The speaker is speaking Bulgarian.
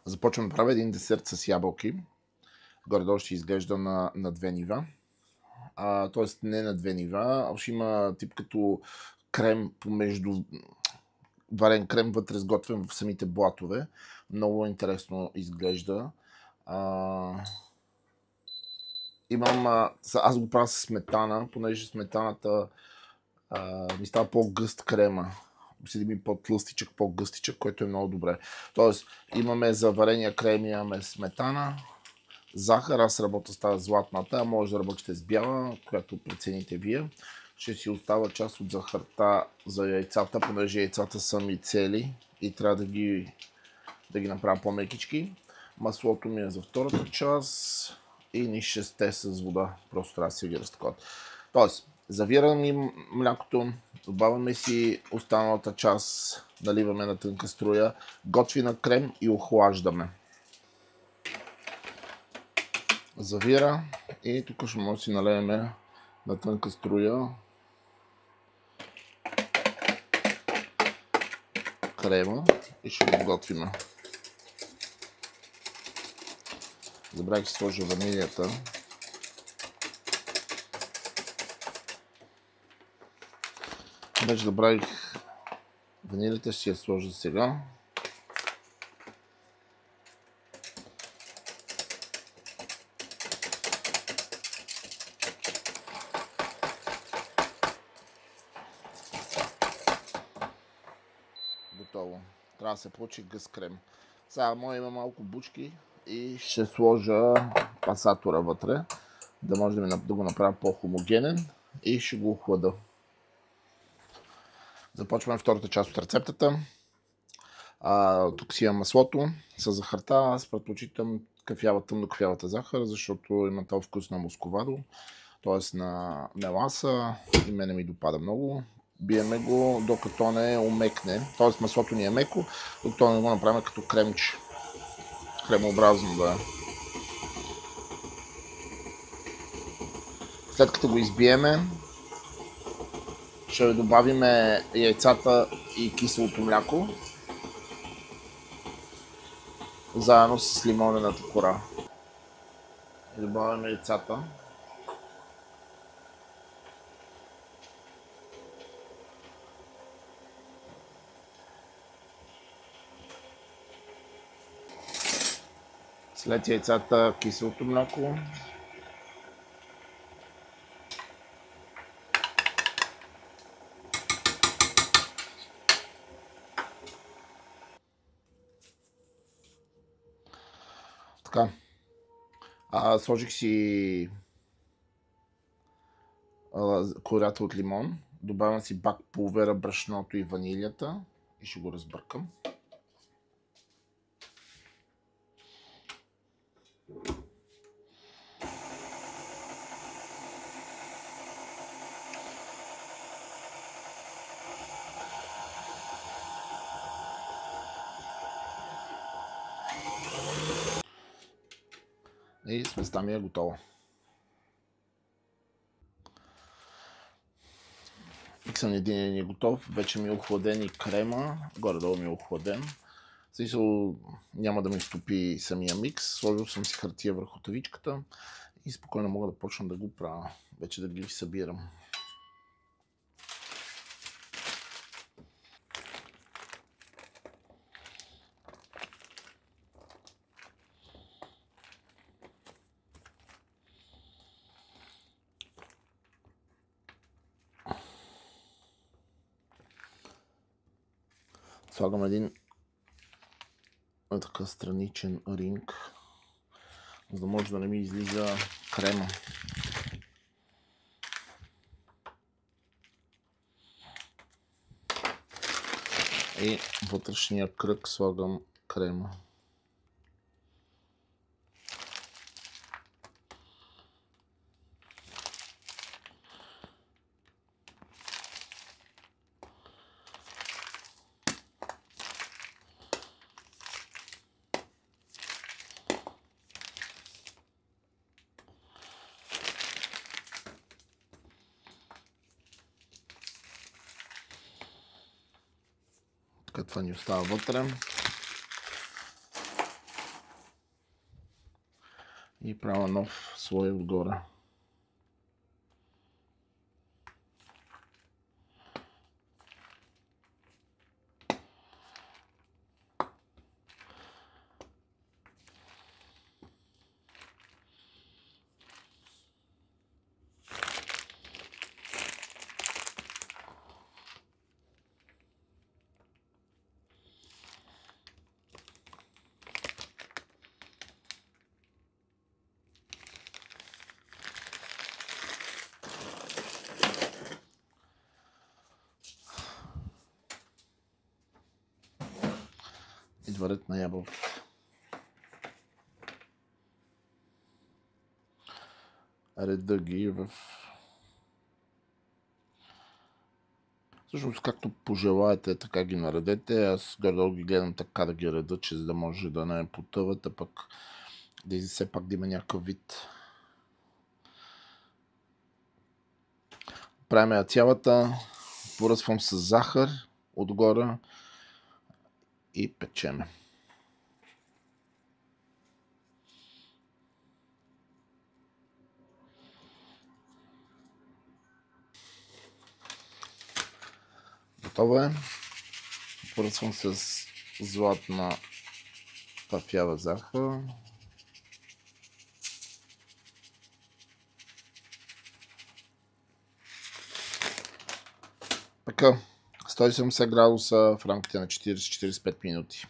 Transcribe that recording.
Започвам да правя един десерт с ябълки. Горе-долу ще изглежда на две нива. Тоест не на две нива, а ще има тип като крем помежду... Варен крем вътре сготвен в самите блатове. Много интересно изглежда. Аз го правя с сметана, понеже сметаната ми става по-гъст крема. Седи ми по-тлъстичък, по-гъстичък, което е много добре. Тоест, имаме за варения крем, имаме сметана, захар, аз работя с тази златната, а може да работите с бяла, която прецените вие. Ще си остава част от захарта за яйцата, понеже яйцата са ми цели и трябва да ги направя по-мекички. Маслото ми е за втората част и ни 6 с вода. Просто трябва да си ги разтакот. Тоест, завираме млякото, добавяме си останалата част, наливаме на тънка струя, готвина крем и охлаждаме. Завира и тук ще може да си налеем на тънка струя крема и ще го готвим. Забравих да сложа ванилията. Вече забравих ванилията, ще я сложа сега. Готово. Трябва да се получи гъст крем. Сега има малко бучки и ще сложа пасатора вътре, да може да го направя по-хомогенен и ще го охлада. Започваме втората част от рецептата. Тук си имам маслото с захарта. Аз предпочитам тъмно кафявата захар, защото има този вкус на московадо, т.е. на меласа и мене ми допада много. Биеме го докато не омекне, т.е. маслото ни е меко, докато не го направим като кремче. Кремообразно да е. След като го избиеме, ще добавим яйцата и киселото мляко, заедно с лимонената кора. И добавяме яйцата. След яйцата киселото мляко. Така. Сложих си кората от лимон. Добавям си бак пулвера, брашното и ванилията и ще го разбъркам. И сместа ми е готова. Миксът един е готов, вече ми е охладен и крема, горе-долу ми е охладен. В смисъл няма да ми стопи самия микс, сложил съм си хартия върху тавичката и спокойно мога да почна да го правя, вече да ги събирам. Слагам един така страничен ринг, за да може да не ми излиза крема. И вътрешния кръг слагам крема. Това ни остава вътре. И правя нов слой отгоре. Идва ред на ябълките. Реда ги в... Всъщност, както пожелаете, така ги наредете. Аз горе-долу ги гледам така да ги реда, че за да може да не потъват, а пък да все пак да има някакъв вид. Правим я цялата, поръсвам с захар отгоре и печеме. Готово е. Поръсвам с златна кафява захар. Така, 170 градуса в рамките на 40-45 минути.